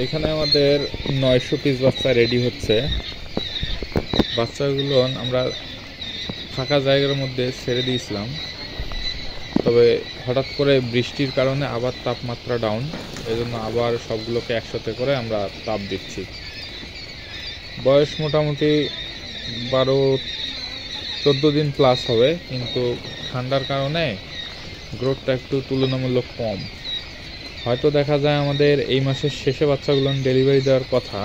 এখানে আমাদের 900 পিস বাচ্চা রেডি হচ্ছে। বাচ্চাগুলো আমরা ফাঁকা জায়গার মধ্যে ছেড়ে দিয়েছিলাম, তবে হঠাৎ করে বৃষ্টির কারণে আবার তাপমাত্রা ডাউন, এজন্য আবার সবগুলোকে একসাথে করে আমরা তাপ দিচ্ছি। বয়স মোটামুটি 12-14 দিন প্লাস হবে, কিন্তু ঠান্ডার কারণে গ্রোথটা একটু তুলনামূলক কম। হয়তো দেখা যায় আমাদের এই মাসের শেষে বাচ্চাগুলো ডেলিভারি দেওয়ার কথা,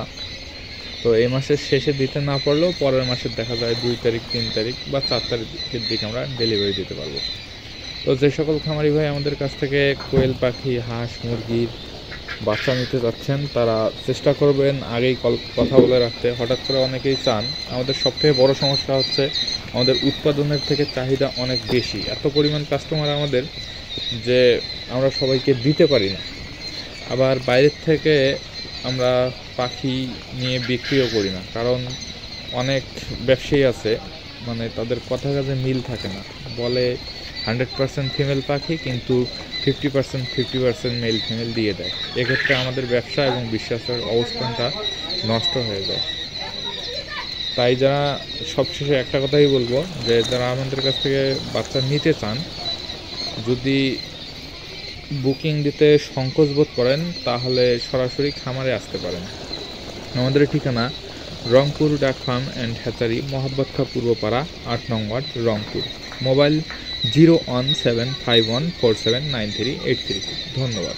তো এই মাসের শেষে দিতে না পারলেও পরের মাসের দেখা যায় 2 তারিখ, 3 তারিখ বা 4 তারিখের দিকে আমরা ডেলিভারি দিতে পারবো। তো যে সকল খামারি ভাই আমাদের কাছ থেকে কোয়েল পাখি, হাঁস, মুরগির বাচ্চা নিতে যাচ্ছেন, তারা চেষ্টা করবেন আগেই কথা বলে রাখতে। হঠাৎ করে অনেকেই চান। আমাদের সবথেকে বড় সমস্যা হচ্ছে আমাদের উৎপাদনের থেকে চাহিদা অনেক বেশি, এত পরিমাণ কাস্টমার আমাদের যে আমরা সবাইকে দিতে পারি না। আবার বাইরের থেকে আমরা পাখি নিয়ে বিক্রিও করি না, কারণ অনেক ব্যবসায়ী আছে মানে তাদের কথা কাজে মিল থাকে না, বলে 100% ফিমেল পাখি কিন্তু 50% মেল ফিমেল দিয়ে দেয়। এক্ষেত্রে আমাদের ব্যবসা এবং বিশ্বাসের অবস্থানটা নষ্ট হয়ে যায়। তাই যারা সবশেষে একটা কথাই বলবো, যে যারা আমাদের কাছ থেকে বাচ্চা নিতে চান, যদি বুকিং দিতে সংকোচ বোধ করেন তাহলে সরাসরি খামারে আসতে পারেন। আমাদের ঠিকানা Rangpur duck farm and hatchery, Mohammadkha Purbapara, 8 নং ওয়ার্ড, রংপুর। মোবাইল 01751479383। ধন্যবাদ।